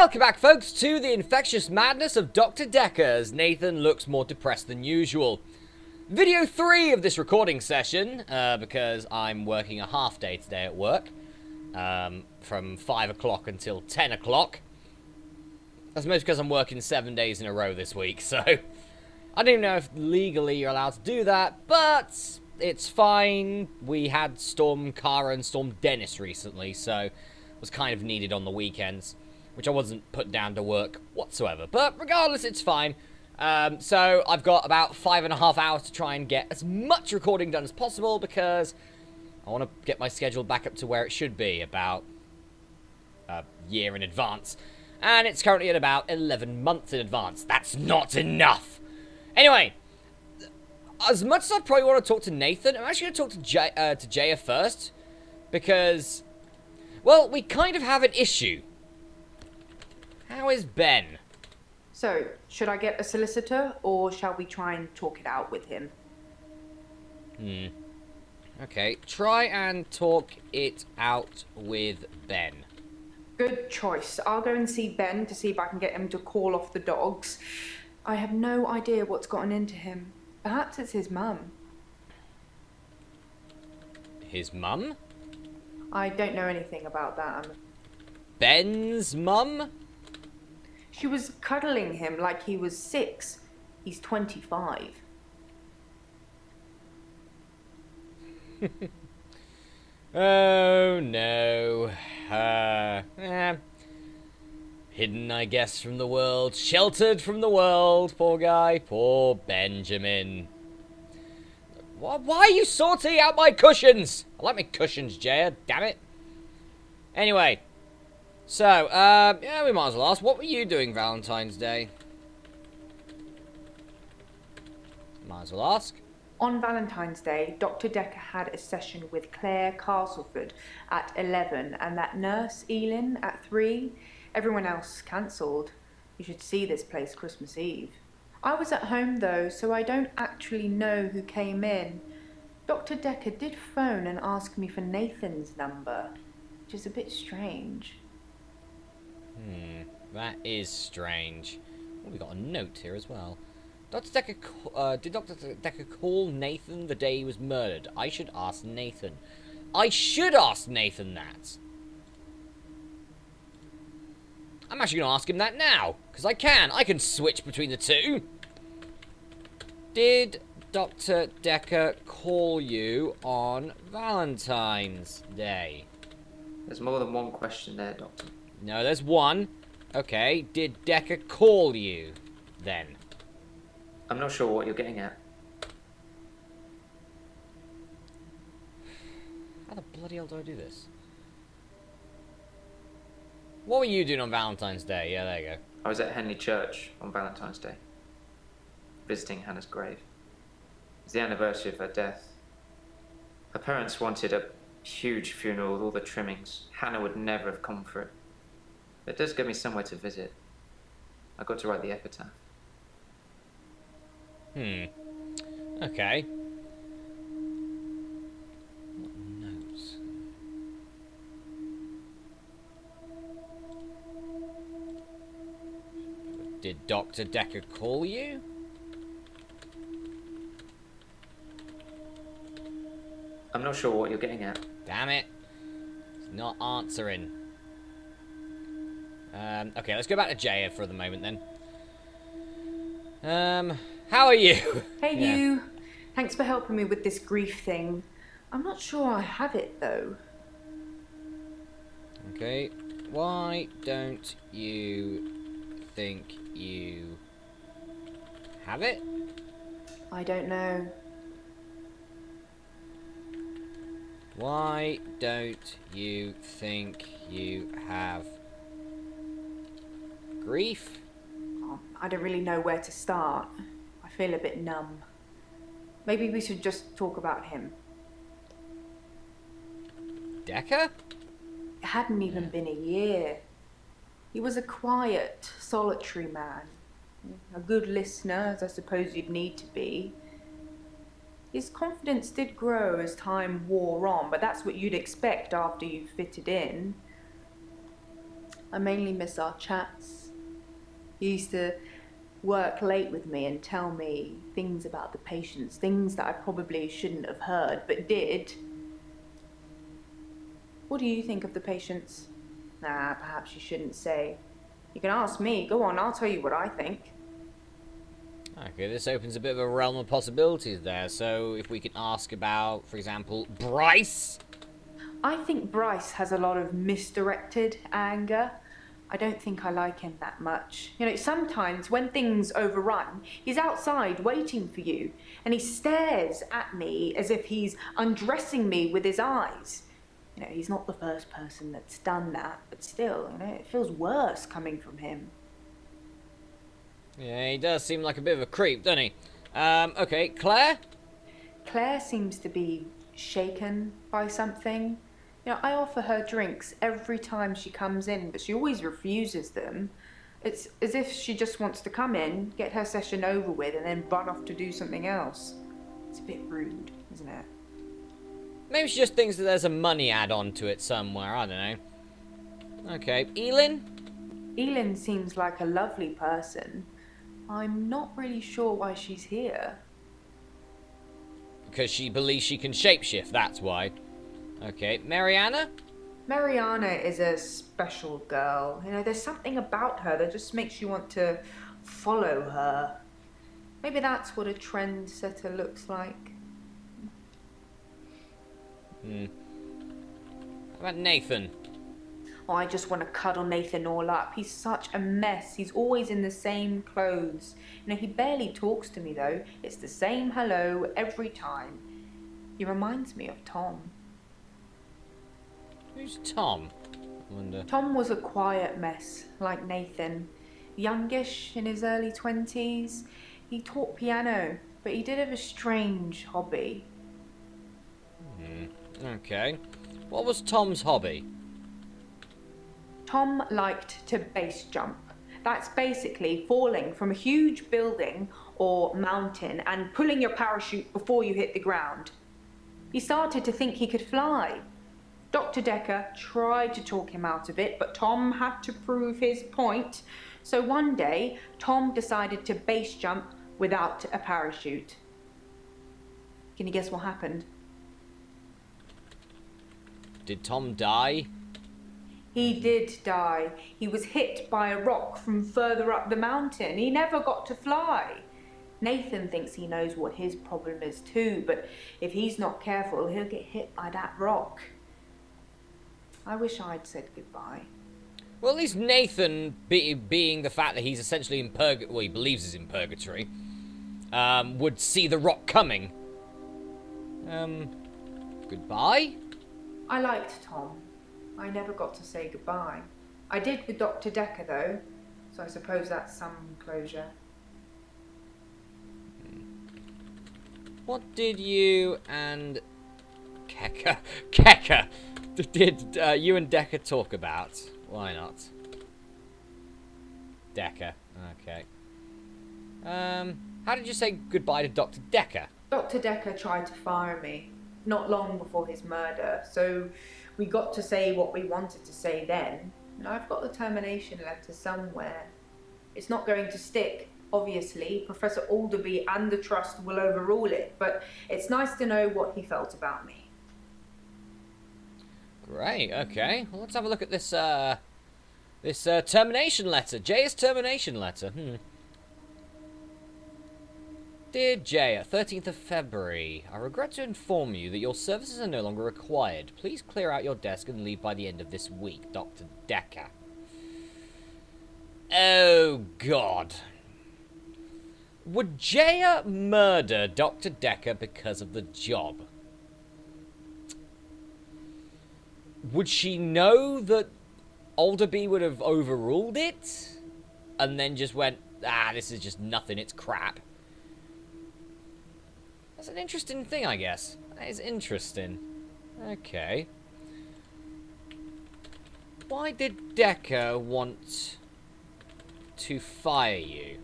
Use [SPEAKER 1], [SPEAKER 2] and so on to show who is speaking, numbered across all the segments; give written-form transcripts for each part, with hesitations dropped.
[SPEAKER 1] Welcome back, folks, to the infectious madness of Dr. Dekker, as Nathan looks more depressed than usual. Video 3 of this recording session, because I'm working a half day today at work, from 5 o'clock until 10 o'clock. That's mostly because I'm working 7 days in a row this week, so I don't even know if legally you're allowed to do that, but it's fine. We had Storm Kara and Storm Dennis recently, so it was kind of needed on the weekends, which I wasn't put down to work whatsoever. But regardless, it's fine. So I've got about 5.5 hours to try and get as much recording done as possible, because I want to get my schedule back up to where it should be, about a year in advance. And it's currently at about 11 months in advance. That's not enough! Anyway, as much as I probably want to talk to Nathan, I'm actually going to talk to Jaya first, because, well, we kind of have an issue. How is Ben?
[SPEAKER 2] So, should I get a solicitor, or shall we try and talk it out with him?
[SPEAKER 1] Okay, try and talk it out with Ben.
[SPEAKER 2] Good choice. I'll go and see Ben to see if I can get him to call off the dogs. I have no idea what's gotten into him. Perhaps it's his mum.
[SPEAKER 1] His mum?
[SPEAKER 2] I don't know anything about that.
[SPEAKER 1] Ben's mum?
[SPEAKER 2] She was cuddling him like he was 6. He's 25.
[SPEAKER 1] Oh, no. Hidden, I guess, from the world. Sheltered from the world. Poor guy. Poor Benjamin. Why are you sorting out my cushions? I like my cushions, Jaya. Damn it. Anyway. So, yeah, we might as well ask. What were you doing Valentine's Day? Might as well ask.
[SPEAKER 2] On Valentine's Day, Dr. Dekker had a session with Claire Castleford at 11 and that nurse, Elin, at 3. Everyone else cancelled. You should see this place Christmas Eve. I was at home though, so I don't actually know who came in. Dr. Dekker did phone and ask me for Nathan's number, which is a bit strange.
[SPEAKER 1] That is strange. Oh, we got a note here as well. Dr. Dekker, did Dr. Dekker call Nathan the day he was murdered? I should ask Nathan. I should ask Nathan that. I'm actually going to ask him that now, because I can. I can switch between the two. Did Dr. Dekker call you on Valentine's Day?
[SPEAKER 3] There's more than one question there, Doctor.
[SPEAKER 1] No, there's one. Okay, did Dekker call you then?
[SPEAKER 3] I'm not sure what you're getting at.
[SPEAKER 1] How the bloody hell do I do this? What were you doing on Valentine's Day? Yeah, there you go.
[SPEAKER 3] I was at Henley Church on Valentine's Day, visiting Hannah's grave. It's the anniversary of her death. Her parents wanted a huge funeral with all the trimmings. Hannah would never have come for it. It does give me somewhere to visit. I got to write the epitaph.
[SPEAKER 1] Okay. What notes? Did Dr. Dekker call you?
[SPEAKER 3] I'm not sure what you're getting at.
[SPEAKER 1] Damn it. It's not answering. Okay, let's go back to Jaya for the moment then. How are you?
[SPEAKER 2] Hey you! Thanks for helping me with this grief thing. I'm not sure I have it though.
[SPEAKER 1] Okay. Why don't you think you have it?
[SPEAKER 2] I don't know.
[SPEAKER 1] Why don't you think you have grief?
[SPEAKER 2] Oh, I don't really know where to start. I feel a bit numb. Maybe we should just talk about him.
[SPEAKER 1] Dekker?
[SPEAKER 2] It hadn't even been a year. He was a quiet, solitary man. A good listener, as I suppose you'd need to be. His confidence did grow as time wore on, but that's what you'd expect after you've fitted in. I mainly miss our chats. You used to work late with me and tell me things about the patients, things that I probably shouldn't have heard, but did. What do you think of the patients? Nah, perhaps you shouldn't say. You can ask me. Go on, I'll tell you what I think.
[SPEAKER 1] Okay, this opens a bit of a realm of possibilities there. So if we can ask about, for example, Bryce?
[SPEAKER 2] I think Bryce has a lot of misdirected anger. I don't think I like him that much. You know, sometimes when things overrun, he's outside waiting for you, and he stares at me as if he's undressing me with his eyes. You know, he's not the first person that's done that, but still, you know, it feels worse coming from him.
[SPEAKER 1] Yeah, he does seem like a bit of a creep, doesn't he? Okay, Claire?
[SPEAKER 2] Claire seems to be shaken by something. You know, I offer her drinks every time she comes in, but she always refuses them. It's as if she just wants to come in, get her session over with, and then run off to do something else. It's a bit rude, isn't it?
[SPEAKER 1] Maybe she just thinks that there's a money add-on to it somewhere, I don't know. Okay, Elin?
[SPEAKER 2] Elin seems like a lovely person. I'm not really sure why she's here.
[SPEAKER 1] Because she believes she can shapeshift, that's why. Okay, Mariana?
[SPEAKER 2] Mariana is a special girl. You know, there's something about her that just makes you want to follow her. Maybe that's what a trendsetter looks like.
[SPEAKER 1] How about Nathan?
[SPEAKER 2] Oh, I just want to cuddle Nathan all up. He's such a mess. He's always in the same clothes. You know, he barely talks to me though. It's the same hello every time. He reminds me of Tom.
[SPEAKER 1] Who's Tom? I wonder.
[SPEAKER 2] Tom was a quiet mess, like Nathan. Youngish, in his early 20s. He taught piano, but he did have a strange hobby.
[SPEAKER 1] Okay. What was Tom's hobby?
[SPEAKER 2] Tom liked to base jump. That's basically falling from a huge building or mountain and pulling your parachute before you hit the ground. He started to think he could fly. Dr. Dekker tried to talk him out of it, but Tom had to prove his point. So one day, Tom decided to base jump without a parachute. Can you guess what happened?
[SPEAKER 1] Did Tom die?
[SPEAKER 2] He did die. He was hit by a rock from further up the mountain. He never got to fly. Nathan thinks he knows what his problem is too, but if he's not careful, he'll get hit by that rock. I wish I'd said goodbye.
[SPEAKER 1] Well, at least Nathan, being the fact that he's essentially in purgatory, well, he believes he's in purgatory, would see the rock coming. Goodbye?
[SPEAKER 2] I liked Tom. I never got to say goodbye. I did with Dr. Dekker, though, so I suppose that's some closure.
[SPEAKER 1] What did you and Kekker did you and Dekker talk about? Why not? Dekker. Okay. How did you say goodbye to Dr. Dekker?
[SPEAKER 2] Dr. Dekker tried to fire me, not long before his murder, so we got to say what we wanted to say then. And I've got the termination letter somewhere. It's not going to stick, obviously. Professor Alderby and the Trust will overrule it, but it's nice to know what he felt about me.
[SPEAKER 1] Great, okay. Well, let's have a look at this, termination letter. Jay's termination letter. Dear Jay, 13th of February, I regret to inform you that your services are no longer required. Please clear out your desk and leave by the end of this week. Dr. Dekker. Oh, God. Would Jaya murder Dr. Dekker because of the job? Would she know that Alderby would have overruled it? And then just went, this is just nothing, it's crap. That's an interesting thing, I guess. That is interesting. Okay. Why did Dekker want to fire you?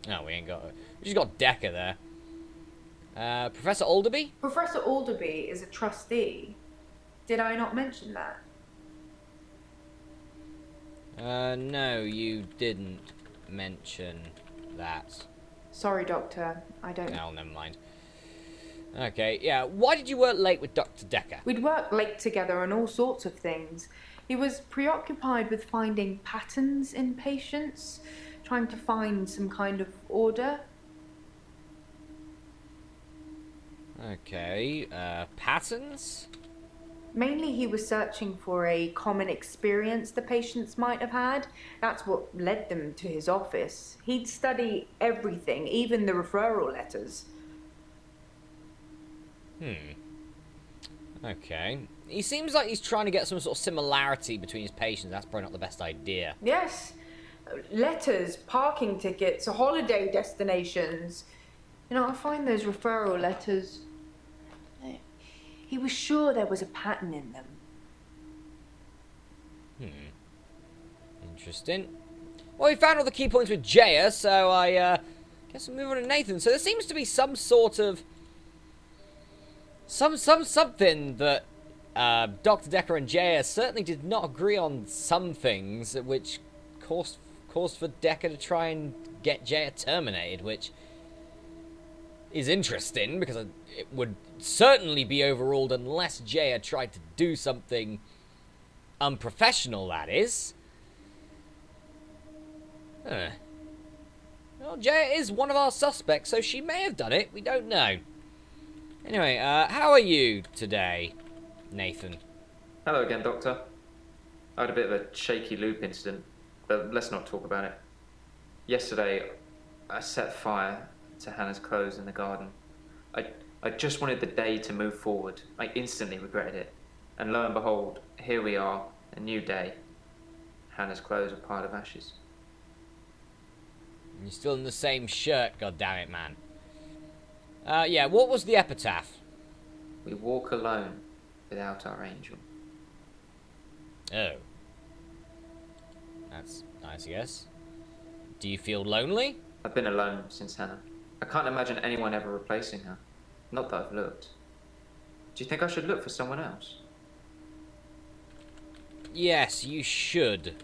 [SPEAKER 1] No, we ain't got it. We just got Dekker there. Professor Alderby?
[SPEAKER 2] Professor Alderby is a trustee. Did I not mention that?
[SPEAKER 1] No, you didn't mention that.
[SPEAKER 2] Sorry, Doctor. I don't...
[SPEAKER 1] Oh, never mind. Okay, yeah. Why did you work late with Dr. Dekker?
[SPEAKER 2] We'd worked late together on all sorts of things. He was preoccupied with finding patterns in patients, trying to find some kind of order.
[SPEAKER 1] Okay, patterns?
[SPEAKER 2] Mainly he was searching for a common experience the patients might have had. That's what led them to his office. He'd study everything, even the referral letters.
[SPEAKER 1] Okay. He seems like he's trying to get some sort of similarity between his patients. That's probably not the best idea.
[SPEAKER 2] Yes. Letters, parking tickets, holiday destinations. You know, I find those referral letters... He was sure there was a pattern in them.
[SPEAKER 1] Interesting. Well, we found all the key points with Jaya, so I guess we'll move on to Nathan. So there seems to be some sort of... something that Dr. Dekker and Jaya certainly did not agree on some things, which caused for Dekker to try and get Jaya terminated, which is interesting, because it would certainly be overruled unless Jaya tried to do something unprofessional, that is. Well, Jaya is one of our suspects, so she may have done it. We don't know. Anyway, how are you today, Nathan?
[SPEAKER 3] Hello again, Doctor. I had a bit of a shaky loop incident, but let's not talk about it. Yesterday, I set fire to Hannah's clothes in the garden. I just wanted the day to move forward. I instantly regretted it. And lo and behold, here we are, a new day. Hannah's clothes are a pile of ashes.
[SPEAKER 1] You're still in the same shirt, goddammit, man. Yeah, what was the epitaph?
[SPEAKER 3] We walk alone without our angel.
[SPEAKER 1] Oh. That's nice, I guess. Do you feel lonely?
[SPEAKER 3] I've been alone since Hannah. I can't imagine anyone ever replacing her. Not that I've looked. Do you think I should look for someone else?
[SPEAKER 1] Yes, you should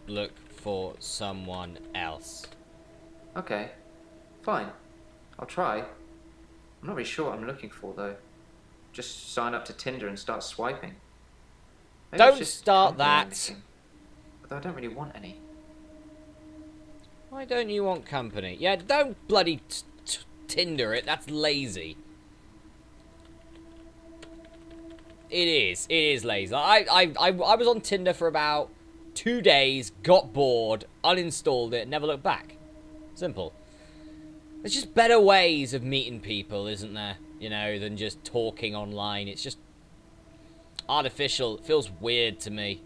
[SPEAKER 1] look for someone else.
[SPEAKER 3] Okay, fine. I'll try. I'm not really sure what I'm looking for, though. Just sign up to Tinder and start swiping. Maybe
[SPEAKER 1] Don't
[SPEAKER 3] it's just
[SPEAKER 1] start
[SPEAKER 3] company or
[SPEAKER 1] that.
[SPEAKER 3] anything. Although I don't really want any.
[SPEAKER 1] Why don't you want company? Yeah, don't bloody Tinder it. That's lazy. It is lazy. I was on Tinder for about 2 days, got bored, uninstalled it, never looked back. Simple. There's just better ways of meeting people, isn't there? You know, than just talking online. It's just artificial. It feels weird to me.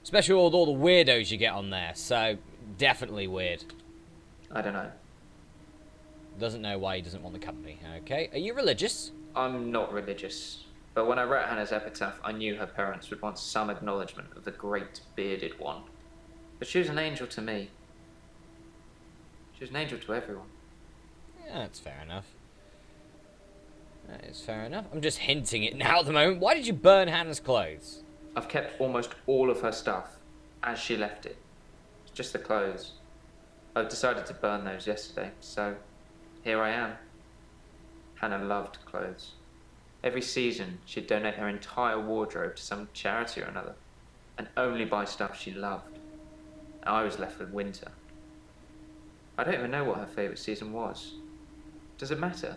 [SPEAKER 1] Especially with all the weirdos you get on there. So, definitely weird.
[SPEAKER 3] I don't know.
[SPEAKER 1] Doesn't know why he doesn't want the company. Okay. Are you religious?
[SPEAKER 3] I'm not religious. But when I read Hannah's epitaph, I knew her parents would want some acknowledgement of the great bearded one. But she was an angel to me. She was an angel to everyone.
[SPEAKER 1] Yeah, that's fair enough. That is fair enough. I'm just hinting it now at the moment. Why did you burn Hannah's clothes?
[SPEAKER 3] I've kept almost all of her stuff as she left it. It's just the clothes. I've decided to burn those yesterday, so here I am. Hannah loved clothes. Every season, she'd donate her entire wardrobe to some charity or another, and only buy stuff she loved. I was left with winter. I don't even know what her favourite season was. Does it matter?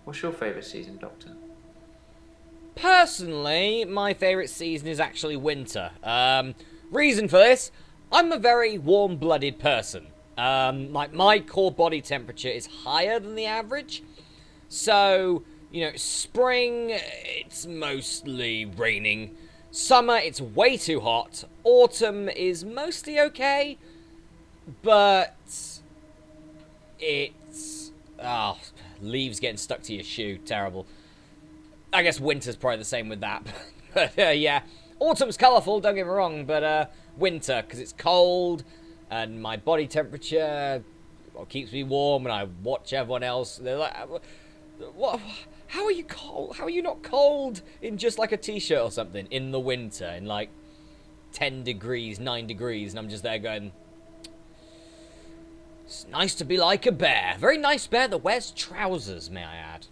[SPEAKER 3] What's your favourite season, Doctor?
[SPEAKER 1] Personally, my favourite season is actually winter. Reason for this, I'm a very warm-blooded person. Like, my core body temperature is higher than the average. So, you know, spring, it's mostly raining. Summer, it's way too hot. Autumn is mostly okay. But it's... oh, leaves getting stuck to your shoe. Terrible. I guess winter's probably the same with that. But, yeah. Autumn's colourful, don't get me wrong. But, winter, because it's cold. And my body temperature keeps me warm. And I watch everyone else. They're like... what? How are you cold? How are you not cold in just like a t-shirt or something in the winter? In like 10 degrees, 9 degrees, and I'm just there going, it's nice to be like a bear. Very nice bear that wears trousers, may I add.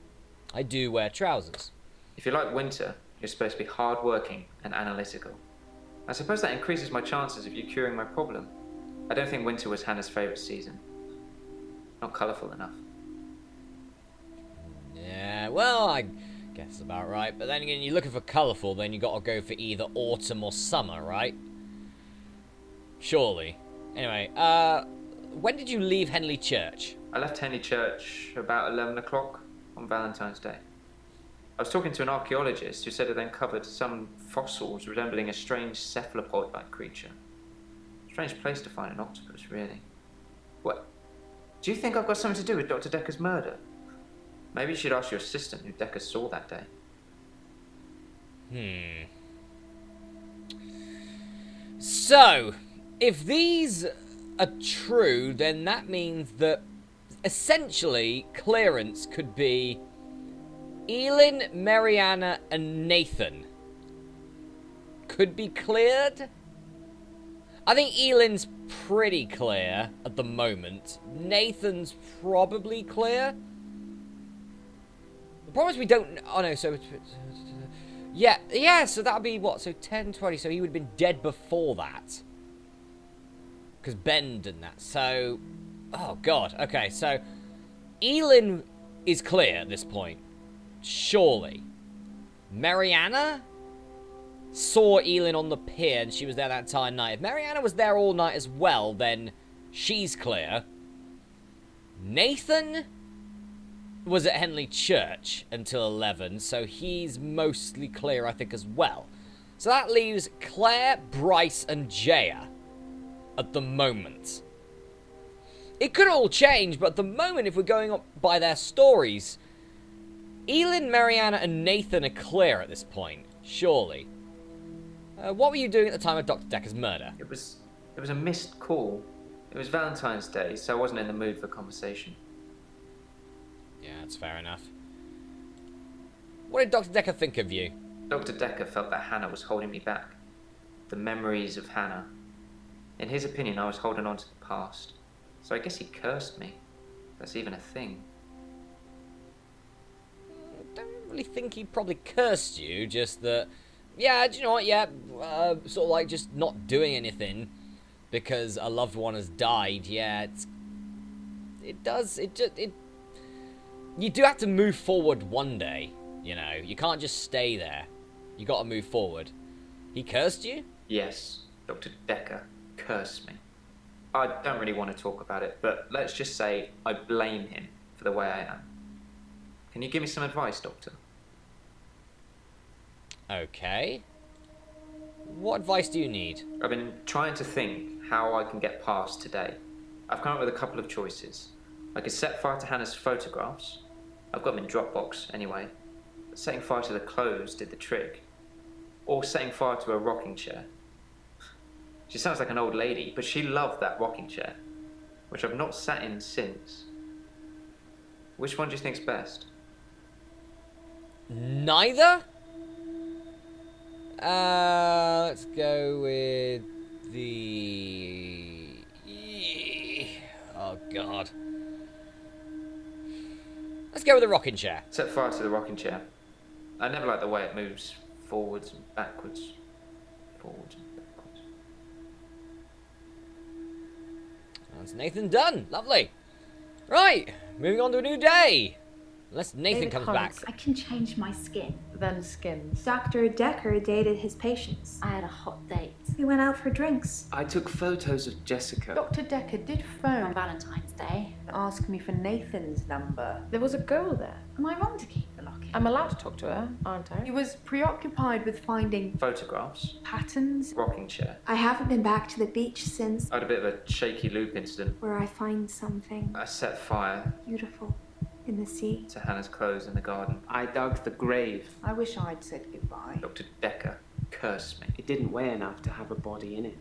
[SPEAKER 1] I do wear trousers.
[SPEAKER 3] If you like winter, you're supposed to be hard-working and analytical. I suppose that increases my chances of you curing my problem. I don't think winter was Hannah's favourite season. Not colourful enough.
[SPEAKER 1] Yeah, well, I guess that's about right. But then again, you're looking for colourful, then you got to go for either autumn or summer, right? Surely. Anyway, when did you leave Henley Church?
[SPEAKER 3] I left Henley Church about 11 o'clock on Valentine's Day. I was talking to an archaeologist who said they'd uncovered some fossils resembling a strange cephalopod-like creature. Strange place to find an octopus, really. What? Do you think I've got something to do with Dr. Dekker's murder? Maybe you should ask your assistant who Dekker saw that day.
[SPEAKER 1] So, if these are true, then that means that essentially clearance could be Elin, Mariana, and Nathan. Could be cleared? I think Elin's pretty clear at the moment. Nathan's probably clear. The problem is we don't... Oh no, so... Yeah, so that would be what? So 10, 20, so he would have been dead before that. Because Ben did that, so... Oh god, okay, so... Elin is clear at this point. Surely. Mariana saw Elin on the pier and she was there that entire night. If Mariana was there all night as well, then she's clear. Nathan was at Henley Church until 11, so he's mostly clear, I think, as well. So that leaves Claire, Bryce, and Jaya at the moment. It could all change, but at the moment, if we're going up by their stories, Elin, Mariana, and Nathan are clear at this point, surely. What were you doing at the time of Dr. Dekker's murder?
[SPEAKER 3] It was a missed call. It was Valentine's Day, so I wasn't in the mood for conversation.
[SPEAKER 1] Yeah, that's fair enough. What did Dr. Dekker think of you?
[SPEAKER 3] Dr. Dekker felt that Hannah was holding me back. The memories of Hannah. In his opinion, I was holding on to the past. So I guess he cursed me. That's even a thing.
[SPEAKER 1] I don't really think he probably cursed you, just that... Yeah, do you know what, yeah, sort of like just not doing anything because a loved one has died, yeah, you do have to move forward one day, you know, you can't just stay there, you gotta move forward. He cursed you?
[SPEAKER 3] Yes, Dr. Dekker cursed me. I don't really want to talk about it, but let's just say I blame him for the way I am. Can you give me some advice, Doctor?
[SPEAKER 1] Okay. What advice do you need?
[SPEAKER 3] I've been trying to think how I can get past today. I've come up with a couple of choices. I could set fire to Hannah's photographs. I've got them in Dropbox anyway. Setting fire to the clothes did the trick. Or setting fire to a rocking chair. She sounds like an old lady, but she loved that rocking chair, which I've not sat in since. Which one do you think's best?
[SPEAKER 1] Neither? Let's go with the... Oh, God. Let's go with the rocking chair.
[SPEAKER 3] Set fire to the rocking chair. I never like the way it moves forwards and backwards. Forwards and backwards.
[SPEAKER 1] That's Nathan done. Lovely. Right, moving on to a new day. Unless Nathan
[SPEAKER 4] David
[SPEAKER 1] comes
[SPEAKER 4] Holmes,
[SPEAKER 1] back.
[SPEAKER 4] I can change my skin.
[SPEAKER 5] Then skins.
[SPEAKER 2] Dr. Dekker dated his patients.
[SPEAKER 4] I had a hot date
[SPEAKER 2] We went out for drinks.
[SPEAKER 3] I took photos of Jessica.
[SPEAKER 2] Dr. Dekker did
[SPEAKER 4] on
[SPEAKER 2] phone
[SPEAKER 4] Valentine's Day.
[SPEAKER 2] and ask me for Nathan's number.
[SPEAKER 5] There was a girl there.
[SPEAKER 4] Am I wrong to keep the locket?
[SPEAKER 5] I'm allowed to talk to her, aren't
[SPEAKER 2] He
[SPEAKER 5] I?
[SPEAKER 2] was preoccupied with finding
[SPEAKER 3] Photographs.
[SPEAKER 2] patterns.
[SPEAKER 3] Rocking chair.
[SPEAKER 6] I haven't been back to the beach since
[SPEAKER 3] I had a bit of a shaky loop incident.
[SPEAKER 6] where I find something
[SPEAKER 3] I set fire
[SPEAKER 6] beautiful in the sea.
[SPEAKER 3] to Hannah's clothes in the garden.
[SPEAKER 7] I dug the grave.
[SPEAKER 2] I wish I'd said goodbye.
[SPEAKER 3] Dr. Dekker cursed me.
[SPEAKER 7] It didn't weigh enough to have a body in it.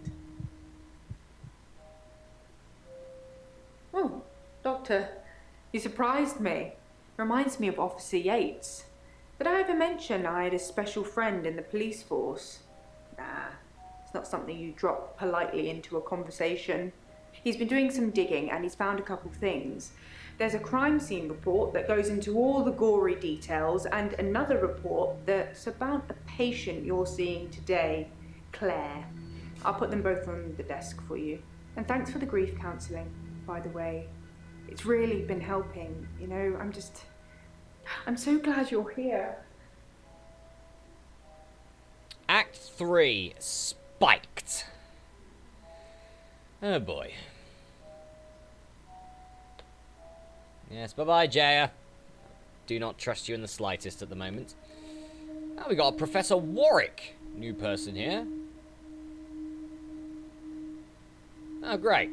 [SPEAKER 2] Oh, Doctor, you surprised me. Reminds me of Officer Yates. Did I ever mention I had a special friend in the police force? Nah, It's not something you drop politely into a conversation. He's been doing some digging and he's found a couple things. There's a crime scene report that goes into all the gory details and another report that's about a patient you're seeing today, Claire. I'll put them both on the desk for you. And thanks for the grief counselling, by the way. It's really been helping, you know, I'm so glad you're here.
[SPEAKER 1] Act 3, Spiked. Oh boy. Yes, bye-bye, Jaya. Do not trust you in the slightest at the moment. Now we got Professor Warwick. New person here. Oh, great.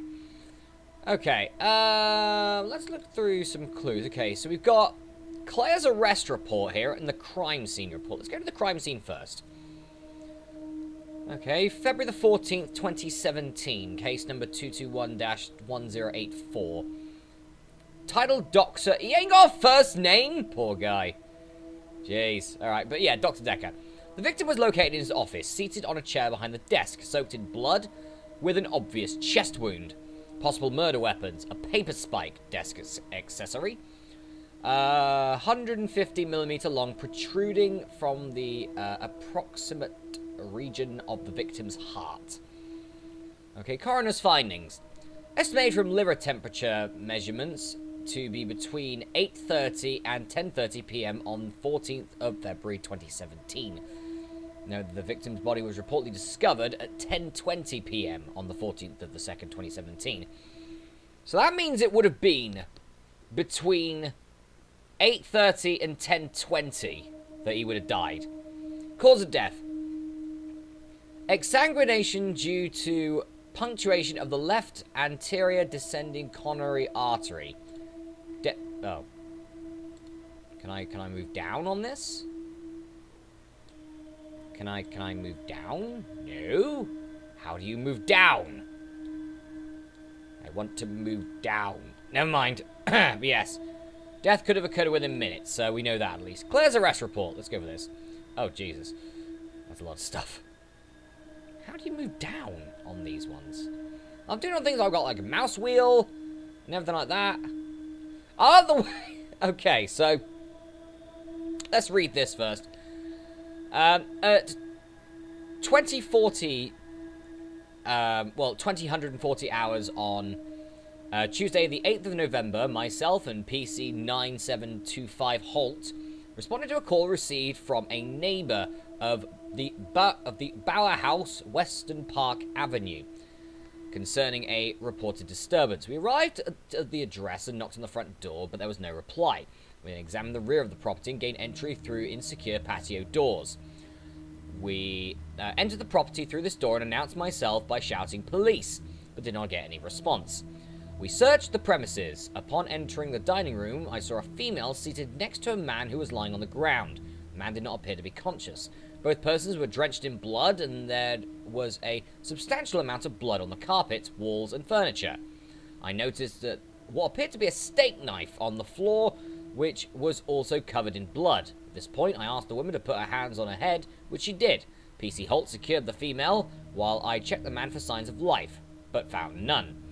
[SPEAKER 1] Okay, let's look through some clues. Okay, so we've got Claire's arrest report here and the crime scene report. Let's go to the crime scene first. Okay, February the 14th, 2017. Case number 221-1084. Title Doctor. He ain't got a first name? Poor guy. Jeez. Alright, but yeah, Dr. Dekker. The victim was located in his office, seated on a chair behind the desk, soaked in blood, with an obvious chest wound. Possible murder weapons. A paper spike desk accessory. 150mm long, protruding from the approximate region of the victim's heart. Okay, coroner's findings. Estimated from liver temperature measurements to be between 8:30 and 10:30 p.m. on 14th of February 2017. Now, the victim's body was reportedly discovered at 10:20 p.m. on the 14th of the 2nd, 2017. So that means it would have been between 8:30 and 10:20 that he would have died. Cause of death. Exsanguination due to punctuation of the left anterior descending coronary artery. Oh. Can I move down on this? Can I move down? No. How do you move down? I want to move down. Never mind. Yes. Death could have occurred within minutes, so we know that at least. Claire's arrest report. Let's go for this. Oh, Jesus. That's a lot of stuff. How do you move down on these ones? I'm doing on things I've got like a mouse wheel and everything like that. Out of the way. Okay, so let's read this first. At 2040, 2040 hours on Tuesday, the 8th of November, myself and PC 9725 Holt responded to a call received from a neighbor of the Bauer House, Western Park Avenue, concerning a reported disturbance. We arrived at the address and knocked on the front door, but there was no reply. We examined the rear of the property and gained entry through insecure patio doors. We entered the property through this door and announced myself by shouting police, but did not get any response. We searched the premises. Upon entering the dining room, I saw a female seated next to a man who was lying on the ground. The man did not appear to be conscious. Both persons were drenched in blood, and there was a substantial amount of blood on the carpet, walls, and furniture. I noticed that what appeared to be a steak knife on the floor, which was also covered in blood. At this point, I asked the woman to put her hands on her head, which she did. PC Holt secured the female, while I checked the man for signs of life, but found none.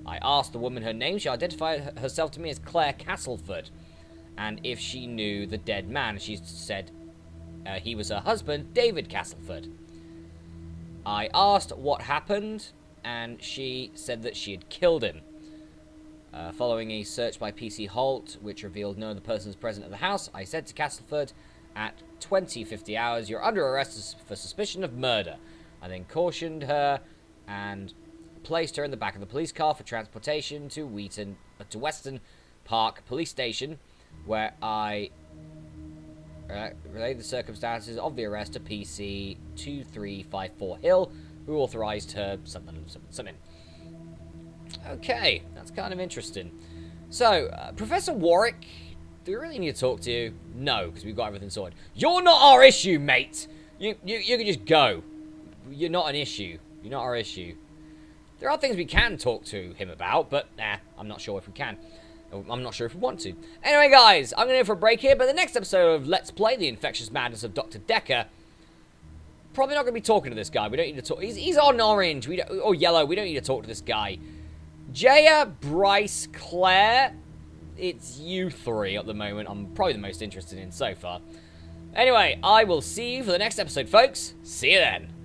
[SPEAKER 1] I asked the woman her name. She identified herself to me as Claire Castleford, and if she knew the dead man. She said he was her husband, David Castleford. I asked what happened, and she said that she had killed him. Following a search by PC Holt, which revealed no other persons present at the house, I said to Castleford, at 20:50 hours, you're under arrest for suspicion of murder. I then cautioned her and placed her in the back of the police car for transportation to Western Park Police Station, where I relayed the circumstances of the arrest to PC 2354 Hill, who authorized her something. Okay, that's kind of interesting. So, Professor Warwick, do we really need to talk to you? No, because we've got everything sorted. You're not our issue, mate! You can just go. You're not an issue. You're not our issue. There are things we can talk to him about, but I'm not sure if we can. I'm not sure if we want to. Anyway, guys, I'm going to go for a break here, but the next episode of Let's Play The Infectious Madness of Dr. Dekker, probably not going to be talking to this guy. We don't need to talk. He's on orange. Or yellow. We don't need to talk to this guy. Jaya, Bryce, Claire. It's you three at the moment. I'm probably the most interested in so far. Anyway, I will see you for the next episode, folks. See you then.